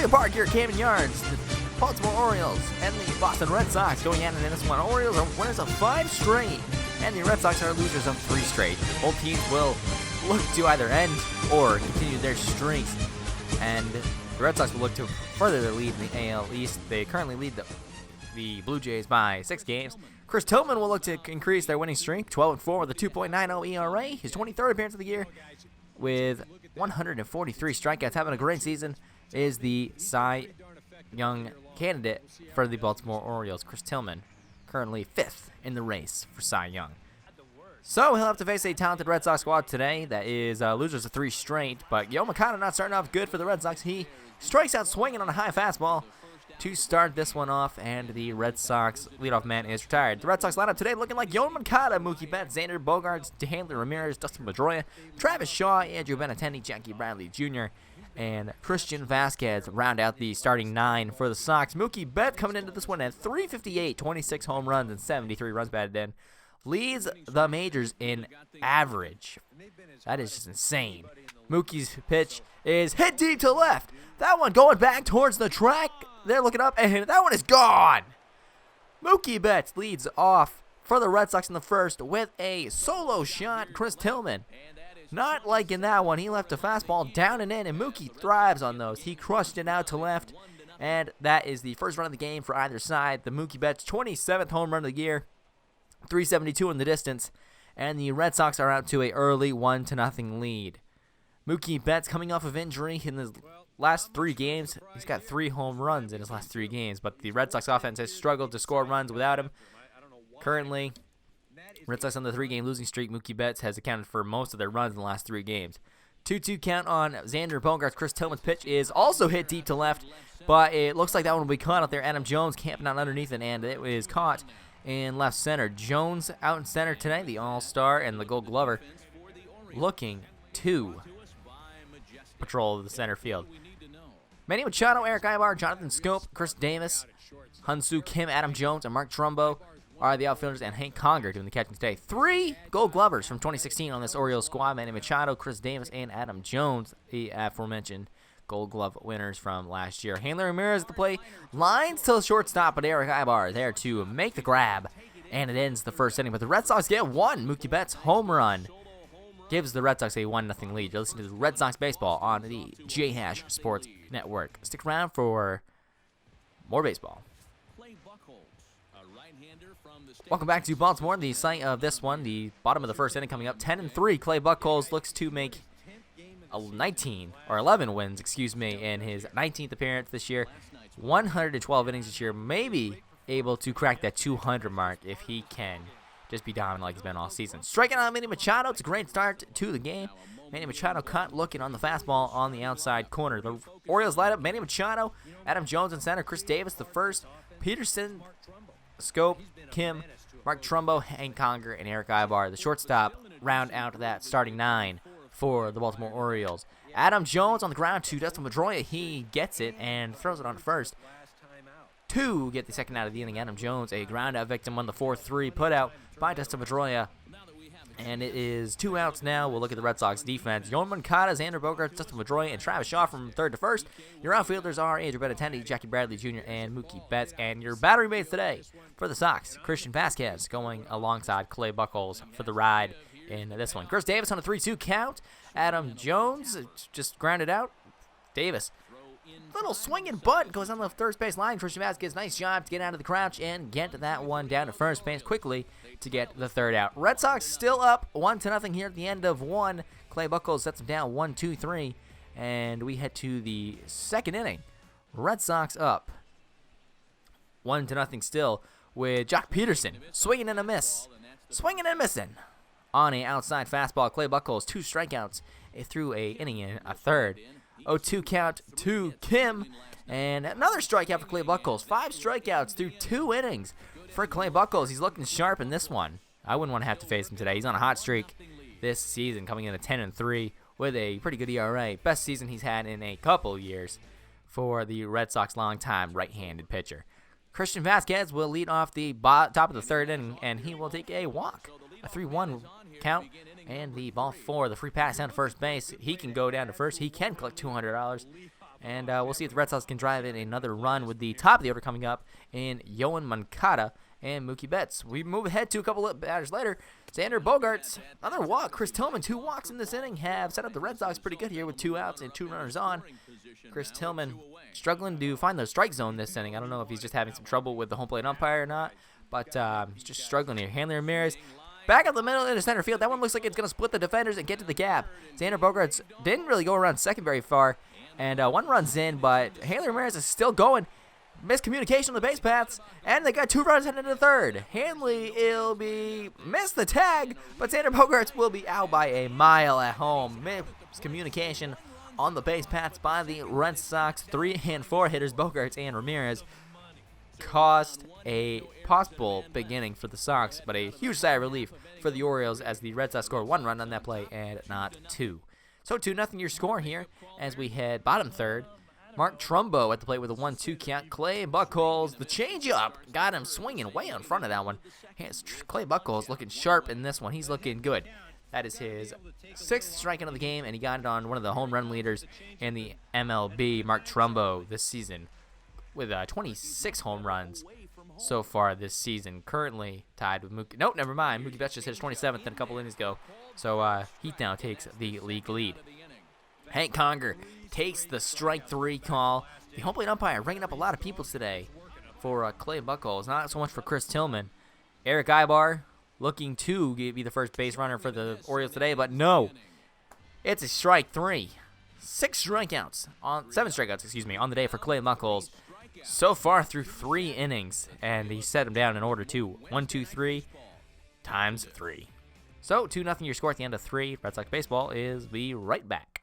the park here at Camden Yards. The Baltimore Orioles and the Boston Red Sox going at it in this one. Orioles are winners of 5 straight, and the Red Sox are losers of 3 straight. Both teams will look to either end or continue their streaks, and the Red Sox will look to further their lead in the AL East. They currently lead the Blue Jays by 6 games. Chris Tillman will look to increase their winning streak, 12-4 with a 2.90 ERA. His 23rd appearance of the year with 143 strikeouts. Having a great season is the Cy Young candidate for the Baltimore Orioles. Chris Tillman, currently 5th in the race for Cy Young. So he'll have to face a talented Red Sox squad today that is losers of 3 straight. But Yo Makata not starting off good for the Red Sox. He strikes out swinging on a high fastball to start this one off, and the Red Sox leadoff man is retired. The Red Sox lineup today looking like Yoan Moncada, Mookie Betts, Xander Bogaerts, DeHanley Ramirez, Dustin Pedroia, Travis Shaw, Andrew Benintendi, Jackie Bradley Jr., and Christian Vasquez round out the starting 9 for the Sox. Mookie Betts coming into this one at .358, 26 home runs and 73 runs batted in. Leads the majors in average. That is just insane. Mookie's pitch is hit deep to left. That one going back towards the track. They're looking up, and that one is gone. Mookie Betts leads off for the Red Sox in the first with a solo shot. Chris Tillman, not like in that one. He left a fastball down and in, and Mookie thrives on those. He crushed it out to left, and that is the first run of the game for either side. The Mookie Betts 27th home run of the year, 372 in the distance, and the Red Sox are out to a early 1-0 lead. Mookie Betts coming off of injury in his last 3 games. He's got 3 home runs in his last 3 games, but the Red Sox offense has struggled to score runs without him. Currently, Red Sox on the 3-game losing streak. Mookie Betts has accounted for most of their runs in the last 3 games. 2-2 count on Xander Bogaerts. Chris Tillman's pitch is also hit deep to left, but it looks like that one will be caught out there. Adam Jones camping out underneath it, and it is caught in left center. Jones out in center today, the All-Star and the Gold Glover, looking to patrol the center field. Manny Machado, Eric Ibar, Jonathan Scope, Chris Davis, Hyun-Soo Kim, Adam Jones, and Mark Trumbo are the outfielders, and Hank Conger doing the catching today. 3 Gold Glovers from 2016 on this Orioles squad. Manny Machado, Chris Davis, and Adam Jones, the aforementioned Gold Glove winners from last year. Hanley Ramirez at the plate, lines to the shortstop, but Eric Ibar there to make the grab, and it ends the first inning. But the Red Sox get 1. Mookie Betts home run gives the Red Sox a 1-0 lead. You're listening to the Red Sox baseball on the J-Hash Sports Network. Stick around for more baseball. Welcome back to Baltimore, the site of this one. The bottom of the first inning coming up. 10-3. Clay Buchholz looks to make 11 wins, in his 19th appearance this year. 112 innings this year. Maybe able to crack that 200 mark if he can just be dominant like he's been all season. Striking out Manny Machado. It's a great start to the game. Manny Machado caught looking on the fastball on the outside corner. The Orioles light up Manny Machado, Adam Jones in center, Chris Davis the first, Peterson, Scope, Kim, Mark Trumbo, Hank Conger, and Eric Ibar. The shortstop round out that starting 9 for the Baltimore Orioles. Adam Jones on the ground to Dustin Pedroia. He gets it and throws it on first. 2 get the second out of the inning. Adam Jones, a ground out victim on the 4-3 put out by Dustin Pedroia. And it is 2 outs now. We'll look at the Red Sox defense. Yoan Moncada, Xander Bogaerts, Dustin Pedroia, and Travis Shaw from third to first. Your outfielders are Andrew Benintendi, Jackie Bradley Jr., and Mookie Betts. And your battery mates today for the Sox, Christian Vasquez going alongside Clay Buchholz for the ride in this one. Chris Davis on a 3-2 count. Adam Jones just grounded out. Davis, little swinging butt, goes on the third base line. Christian Vasquez, nice job to get out of the crouch and get that one down to first base quickly to get the third out. Red Sox still up 1-0 here at the end of 1. Clay Buchholz sets them down 1-2-3, and we head to the second inning. Red Sox up 1-0 still with Jock Peterson swinging and a miss, swinging and missing on an outside fastball. Clay Buchholz 2 strikeouts through a inning in a third. 0-2 count to Kim, and another strikeout for Clay Buchholz. 5 strikeouts through 2 innings for Clay Buchholz. He's looking sharp in this one. I wouldn't want to have to face him today. He's on a hot streak this season, coming in at 10-3 with a pretty good ERA. Best season he's had in a couple years for the Red Sox longtime right-handed pitcher. Christian Vasquez will lead off the top of the third inning, and he will take a walk. A 3-1 count, and the ball 4, the free pass down to first base. He can go down to first. He can collect $200. And we'll see if the Red Sox can drive in another run with the top of the order coming up in Yoan Moncada and Mookie Betts. We move ahead to a couple of batters later. Xander Bogaerts, another walk. Chris Tillman, 2 walks in this inning, have set up the Red Sox pretty good here with 2 outs and 2 runners on. Chris Tillman struggling to find the strike zone this inning. I don't know if he's just having some trouble with the home plate umpire or not, but he's just struggling here. Hanley Ramirez back up the middle into center field. That one looks like it's going to split the defenders and get to the gap. Xander Bogaerts didn't really go around second very far, and 1 run's in, but Hanley Ramirez is still going. Miscommunication on the base paths, and they got 2 runs headed to third. Hanley will be missed the tag, but Xander Bogaerts will be out by a mile at home. Miscommunication on the base paths by the Red Sox. 3 and 4 hitters, Bogaerts and Ramirez, caused a possible beginning for the Sox, but a huge sigh of relief for the Orioles as the Red Sox score 1 run on that play and not 2. So 2-0 your score here as we head bottom third. Mark Trumbo at the plate with a 1-2 count. Clay Buchholz, the changeup, got him swinging way in front of that one. Clay Buchholz looking sharp in this one. He's looking good. That is his 6th strikeout of the game, and he got it on one of the home run leaders in the MLB, Mark Trumbo, this season, with 26 home runs so far this season. Currently tied with Mookie. Nope, never mind. Mookie Betts just hit his 27th in a couple innings ago. So he now takes the league lead. Hank Conger takes the strike 3 call. The home plate umpire ringing up a lot of people today for Clay Buchholz. Not so much for Chris Tillman. Eric Ibar looking to be the first base runner for the Orioles today, but no. It's a strike 3. 7 strikeouts on the day for Clay Buchholz so far through 3 innings, and he set him down in order to 1, 2, 3 times 3. So 2-0 your score at the end of 3. Red Sox baseball is be right back.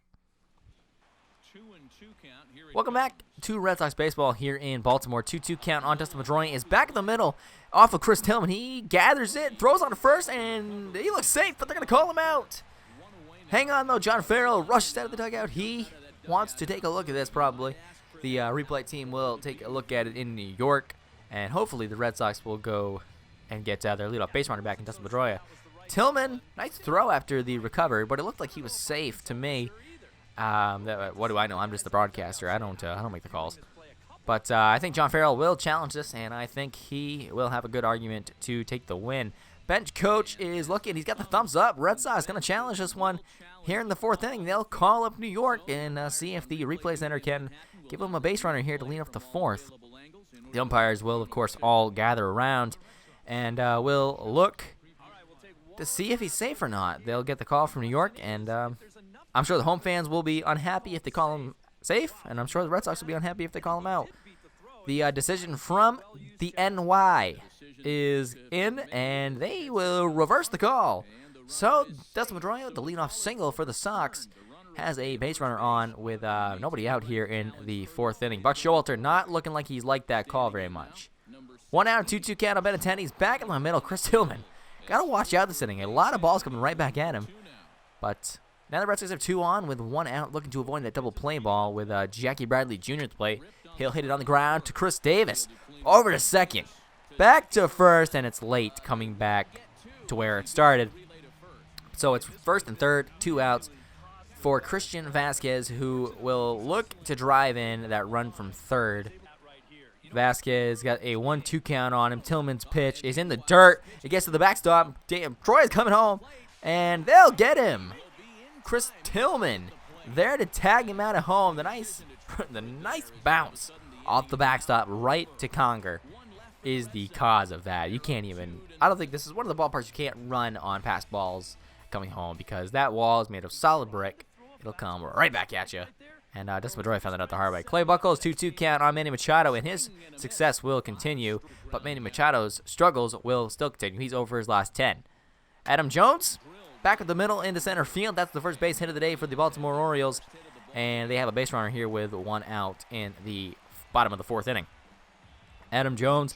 Welcome back to Red Sox baseball here in Baltimore. 2-2 count on Dustin Pedroia is back in the middle off of Chris Tillman. He gathers it, throws on to first, and he looks safe, but they're going to call him out. Hang on, though. John Farrell rushes out of the dugout. He wants to take a look at this probably. The replay team will take a look at it in New York, and hopefully the Red Sox will go and get their leadoff base runner back in Dustin Pedroia. Tillman, nice throw after the recovery, but it looked like he was safe to me. What do I know? I'm just the broadcaster. I don't make the calls. But I think John Farrell will challenge this, and I think he will have a good argument to take the win. Bench coach is looking. He's got the thumbs up. Red Sox going to challenge this one here in the 4th inning. They'll call up New York and see if the replay center can give them a base runner here to lead up the 4th. The umpires will, of course, all gather around and will look to see if he's safe or not. They'll get the call from New York, and I'm sure the home fans will be unhappy if they call him safe, and I'm sure the Red Sox will be unhappy if they call him out. The decision from the NY is in, and they will reverse the call. So Dustin Pedroia, the leadoff single for the Sox, has a base runner on with nobody out here in the 4th inning. Buck Showalter not looking like he's liked that call very much. 1 out, 2-2 count on Benintendi's back in the middle. Chris Tillman got to watch out this inning. A lot of balls coming right back at him, but now the Red Sox have 2 on with 1 out, looking to avoid that double play ball with Jackie Bradley Jr. at the plate. He'll hit it on the ground to Chris Davis. Over to second. Back to first, and it's late coming back to where it started. So it's 1st and 3rd, 2 outs for Christian Vasquez, who will look to drive in that run from 3rd. Vasquez got a 1-2 count on him. Tillman's pitch is in the dirt. It gets to the backstop. Damn, Troy's coming home, and they'll get him. Chris Tillman there to tag him out at home. The nice bounce off the backstop right to Conger is the cause of that. You can't even, I don't think this is one of the ballparks you can't run on pass balls coming home because that wall is made of solid brick. It'll come right back at you. And Dustin Pedroia found that out the hard way. Clay Buchholz 2-2 count on Manny Machado, and his success will continue, but Manny Machado's struggles will still continue. He's over his last 10. Adam Jones back at the middle into center field. That's the first base hit of the day for the Baltimore Orioles. And they have a base runner here with 1 out in the bottom of the 4th inning. Adam Jones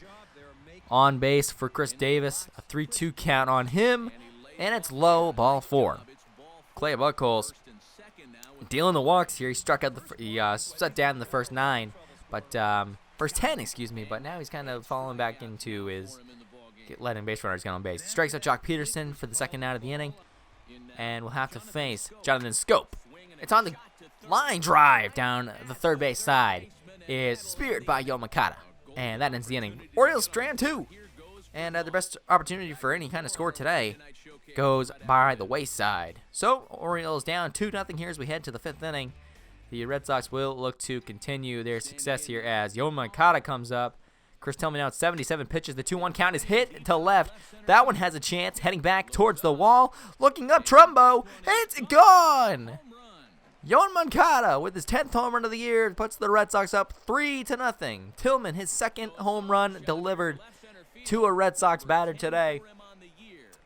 on base for Chris Davis. A 3-2 count on him. And it's low, ball 4. Clay Buchholz dealing the walks here. He struck out he shut down the first 9. But first 10, excuse me. But now he's kind of falling back into his letting base runners get on base. Strikes out Jock Peterson for the 2nd out of the inning. And we'll have to face Jonathan Scope. It's on the line drive down the third base side is speared by Yomakata. And that ends the inning. Orioles strand 2. And their best opportunity for any kind of score today goes by the wayside. So, Orioles down 2-0 here as we head to the 5th inning. The Red Sox will look to continue their success here as Yomakata comes up. Chris telling me now it's 77 pitches. The 2-1 count is hit to left. That one has a chance. Heading back towards the wall. Looking up, Trumbo. It's gone. Yomakata with his 10th home run of the year puts the Red Sox up 3-0. Tillman, his 2nd home run delivered to a Red Sox batter today.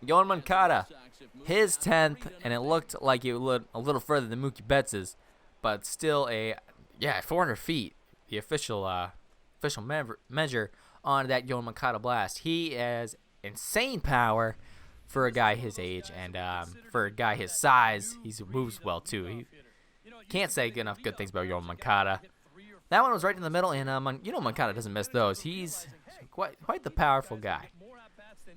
Yomakata, his 10th, and it looked like it would a little further than Mookie Betts's, but still 400 feet, the official measure on that Yomakata blast. He has insane power for a guy his age, and for a guy his size, he moves well too. He can't say enough good things about Yomakata. That one was right in the middle, and Moncada doesn't miss those. He's quite the powerful guy.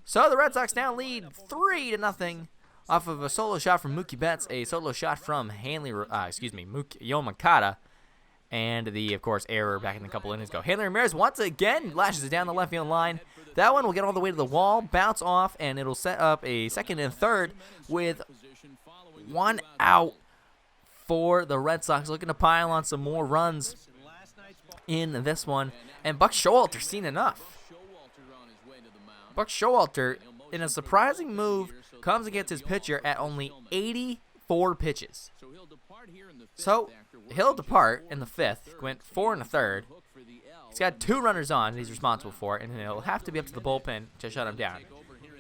So the Red Sox now lead 3-0 off of a solo shot from Mookie Betts, a solo shot from Yomakata, and the, of course, error back in a couple innings ago. Hanley Ramirez once again lashes it down the left field line. That one will get all the way to the wall, bounce off, and it'll set up a second and third with 1 out for the Red Sox, looking to pile on some more runs in this one. And Buck Showalter seen enough. Buck Showalter, in a surprising move, comes against his pitcher at only 84 pitches. So he'll depart in the 5th, went 4 1/3. He's got 2 runners on that he's responsible for, and it'll have to be up to the bullpen to shut him down.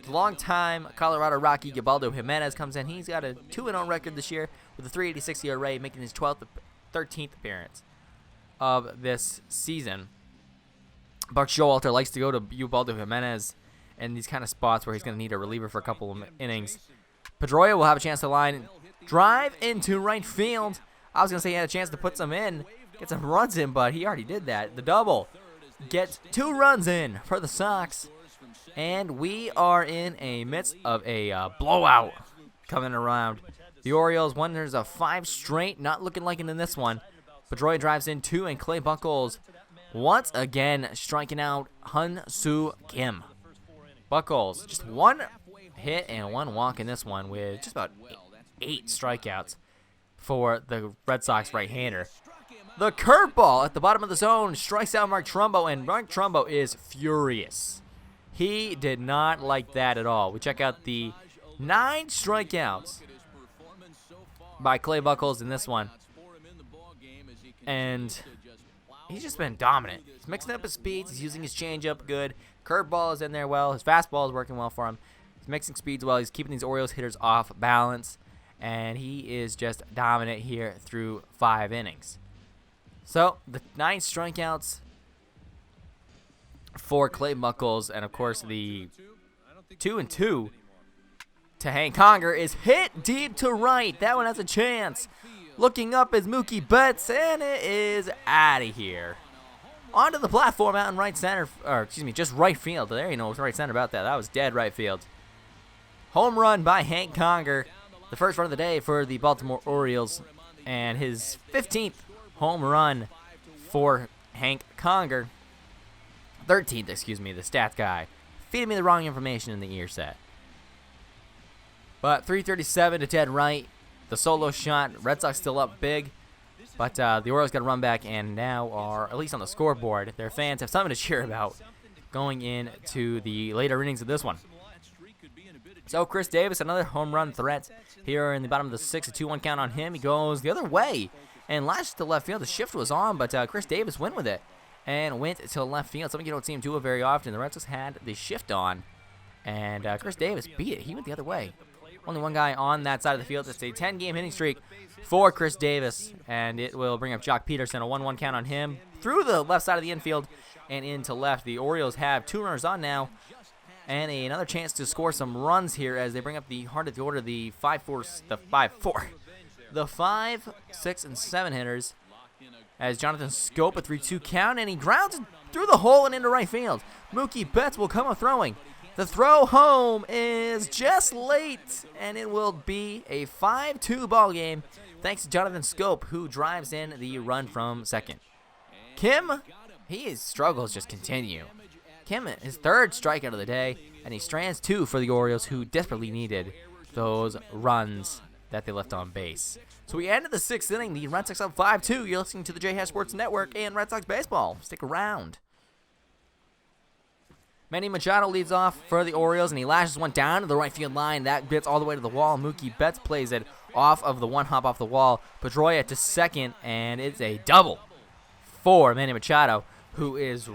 The long-time Colorado Rocky Gibaldo Jimenez comes in. He's got a 2-0 record this year with a 3.86 ERA, making his 13th appearance of this season. Buck Showalter likes to go to Gibaldo Jimenez in these kind of spots where he's going to need a reliever for a couple of innings. Pedroia will have a chance to line drive into right field. I was going to say he had a chance to put some in, get some runs in, but he already did that. The double gets 2 runs in for the Sox, and we are in a midst of a blowout coming around. The Orioles, there's a 5 straight, not looking like it in this one. Pedroia drives in 2, and Clay Buchholz once again striking out Hyun-Soo Kim. Buchholz, just 1 hit and 1 walk in this one with just about 8 strikeouts for the Red Sox right-hander. The curveball at the bottom of the zone strikes out Mark Trumbo, and Mark Trumbo is furious. He did not like that at all. We check out the 9 strikeouts by Clay Buchholz in this one. And he's just been dominant. He's mixing up his speeds. He's using his changeup good. Curveball is in there well. His fastball is working well for him. He's mixing speeds well. He's keeping these Orioles hitters off balance. And he is just dominant here through 5 innings. So, the 9 strikeouts for Clay Buchholz. And, of course, the 2-2 to Hank Conger is hit deep to right. That one has a chance. Looking up is Mookie Betts, and it is out of here. Onto the platform out in right center, just right field. There you know, right center about that. That was dead right field. Home run by Hank Conger, the first run of the day for the Baltimore Orioles, and his 15th home run for Hank Conger. 13th, the stats guy. Feeding me the wrong information in the ear set. But 337 to dead right. The solo shot. Red Sox still up big. But the Orioles got to run back and now are, at least on the scoreboard, their fans have something to cheer about going into the later innings of this one. So Chris Davis, another home run threat here in the bottom of the 6th, a 2-1 count on him. He goes the other way and lashes to left field. The shift was on, but Chris Davis went with it and went to left field. Something you don't see him do it very often. The Red Sox had the shift on, and Chris Davis beat it. He went the other way. Only one guy on that side of the field. It's a 10-game hitting streak for Chris Davis, and it will bring up Jock Peterson, a 1-1 count on him, through the left side of the infield and into left. The Orioles have 2 runners on now, and another chance to score some runs here as they bring up the heart of the order, the 5, 6, and 7 hitters, as Jonathan Scope, a 3-2 count, and he grounds it through the hole and into right field. Mookie Betts will come up throwing. The throw home is just late, and it will be a 5-2 ball game thanks to Jonathan Scope, who drives in the run from second. Kim, his struggles just continue. Kim, his third strikeout of the day, and he strands 2 for the Orioles, who desperately needed those runs that they left on base. So we ended the 6th inning. The Red Sox up 5-2. You're listening to the J Sports Network and Red Sox Baseball. Stick around. Manny Machado leads off for the Orioles, and he lashes one down to the right field line. That gets all the way to the wall. Mookie Betts plays it off of the one hop off the wall. Pedroia to second, and it's a double for Manny Machado, who is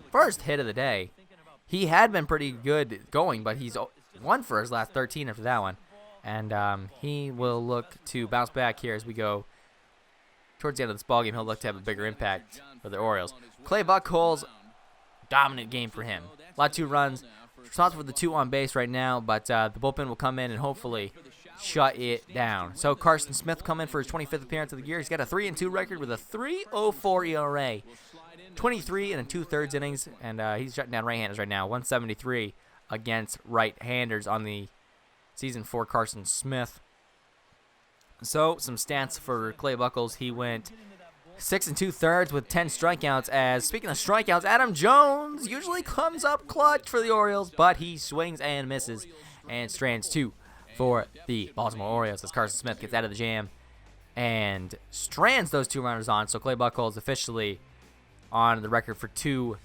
first hit of the day. He had been pretty good going, but he's won for his last 13 after that one. And he will look to bounce back here as we go towards the end of this ballgame. He'll look to have a bigger impact for the Orioles. Clay Buchholz, dominant game for him. A lot of 2 runs. Responsible for the 2 on base right now, but the bullpen will come in and hopefully shut it down. So Carson Smith come in for his 25th appearance of the year. He's got a 3-2 record with a 3.04 ERA. 23 and 2/3 innings, and he's shutting down right-handers right now. 173 against right-handers on the season for Carson Smith. So some stats for Clay Buchholz. He went 6 2/3 with 10 strikeouts. As speaking of strikeouts, Adam Jones usually comes up clutch for the Orioles, but he swings and misses and strands 2 for the Baltimore Orioles as Carson Smith gets out of the jam and strands those 2 runners on. So Clay Buchholz officially on the record for 2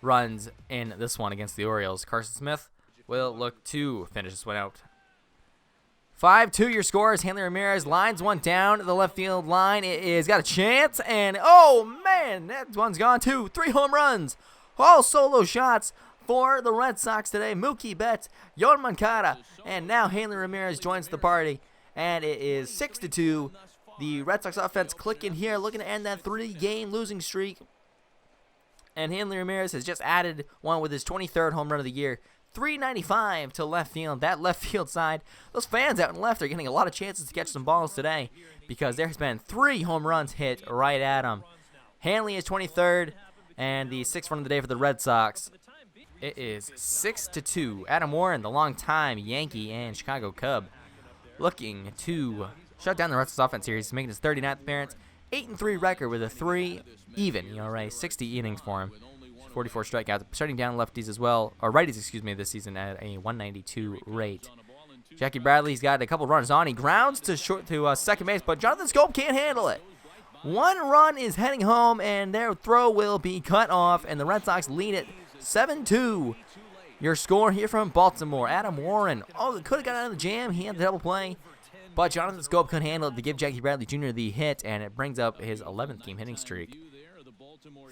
runs in this one against the Orioles. Carson Smith will look to finish this one out. 5-2 your scores. Hanley Ramirez lines one down the left field line. It is got a chance, and oh man, that one's gone too. 3 home runs, all solo shots for the Red Sox today. Mookie Betts, Yoan Moncada, and now Hanley Ramirez joins the party, and it is 6-2. The Red Sox offense clicking here, looking to end that 3-game losing streak. And Hanley Ramirez has just added one with his 23rd home run of the year. 395 to left field. That left field side, those fans out and left are getting a lot of chances to catch some balls today because there's been 3 home runs hit right at them. Hanley is 23rd, and the 6th run of the day for the Red Sox. It is 6-2. Adam Warren, the longtime Yankee and Chicago Cub, looking to shut down the Red Sox offense here. He's making his 39th appearance. 8-3 record with a 3 even ERA, 60 innings for him. 44 strikeouts, shutting down lefties as well, or righties, excuse me, this season at a 192 rate. Jackie Bradley's got a couple runners on. He grounds to second base, but Jonathan Scope can't handle it. 1 run is heading home, and their throw will be cut off, and the Red Sox lead it 7-2. Your score here from Baltimore. Adam Warren, could have got out of the jam. He had the double play, but Jonathan Scope couldn't handle it to give Jackie Bradley Jr. the hit, and it brings up his 11th game hitting streak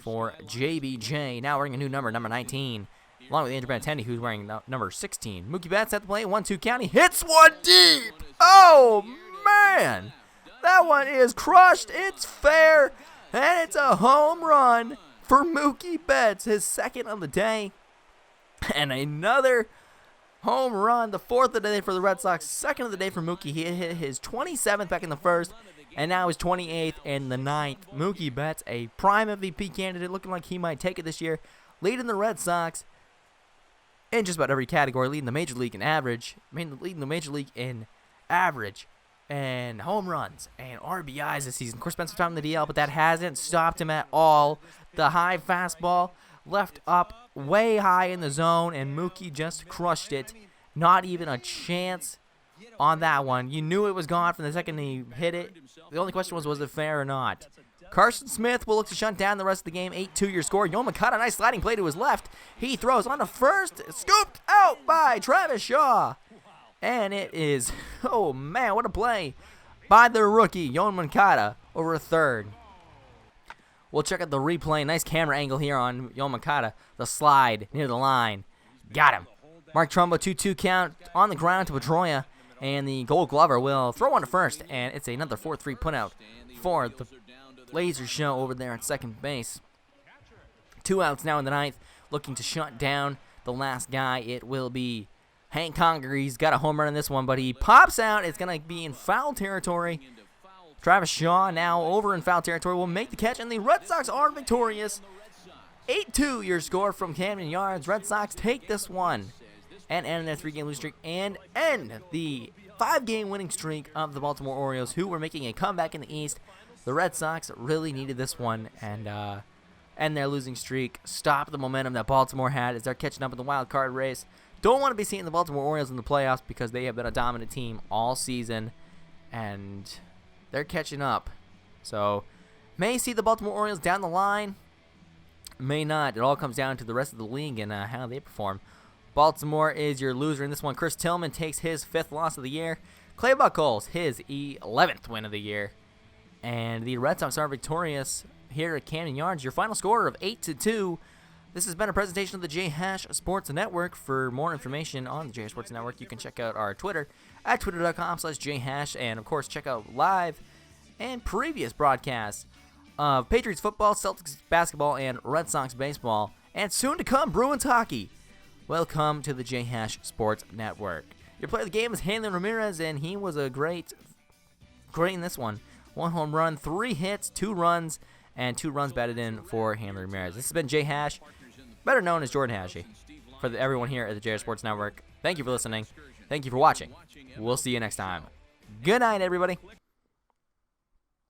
for JBJ. Now wearing a new number 19, along with Andrew Benintendi, who's wearing number 16. Mookie Betts at the plate, 1-2 count. He hits one deep. Oh, man. That one is crushed. It's fair, and it's a home run for Mookie Betts, his 2nd of the day. And another home run, the 4th of the day for the Red Sox, 2nd of the day for Mookie. He hit his 27th back in the 1st. And now his 28th and the 9th. Mookie Betts, a prime MVP candidate, looking like he might take it this year. Leading the Red Sox in just about every category. Leading the Major League in average. Leading the Major League in average and home runs and RBIs this season. Of course, spent some time in the DL, but that hasn't stopped him at all. The high fastball left up way high in the zone, and Mookie just crushed it. Not even a chance on that one. You knew it was gone from the second he hit it. The only question was it fair or not? Carson Smith will look to shut down the rest of the game. 8-2 your score. Yoan Moncada, nice sliding play to his left. He throws on to first. Scooped out by Travis Shaw. And it is, oh man, what a play by the rookie, Yoan Moncada, over a third. We'll check out the replay. Nice camera angle here on Yoan Moncada. The slide near the line. Got him. Mark Trumbo, 2-2 count on the ground to Pedroia. And the Gold Glover will throw one to first, and it's another 4-3 putout for the Laser Show over there at second base. 2 outs now in the 9th, looking to shut down the last guy. It will be Hank Conger. He's got a home run in this one, but he pops out. It's going to be in foul territory. Travis Shaw now over in foul territory will make the catch, and the Red Sox are victorious. 8-2 your score from Camden Yards. Red Sox take this one. and end their 3-game losing streak and end the 5-game winning streak of the Baltimore Orioles, who were making a comeback in the East. The Red Sox really needed this one and end their losing streak, stop the momentum that Baltimore had as they're catching up in the wild card race. Don't want to be seeing the Baltimore Orioles in the playoffs because they have been a dominant team all season, and they're catching up. So, may see the Baltimore Orioles down the line, may not. It all comes down to the rest of the league and how they perform. Baltimore is your loser in this one. Chris Tillman takes his 5th loss of the year. Clay Buchholz, his 11th win of the year. And the Red Sox are victorious here at Camden Yards. Your final score of 8-2. This has been a presentation of the J Hash Sports Network. For more information on the J Hash Sports Network, you can check out our Twitter at twitter.com/jhash. And, of course, check out live and previous broadcasts of Patriots football, Celtics basketball, and Red Sox baseball. And soon to come, Bruins hockey. Welcome to the J Hash Sports Network. Your player of the game is Hanley Ramirez, and he was a great in this one. 1 home run, 3 hits, 2 runs, and 2 runs batted in for Hanley Ramirez. This has been J Hash, better known as Jordan Hashey, for everyone here at the J Hash Sports Network. Thank you for listening. Thank you for watching. We'll see you next time. Good night, everybody.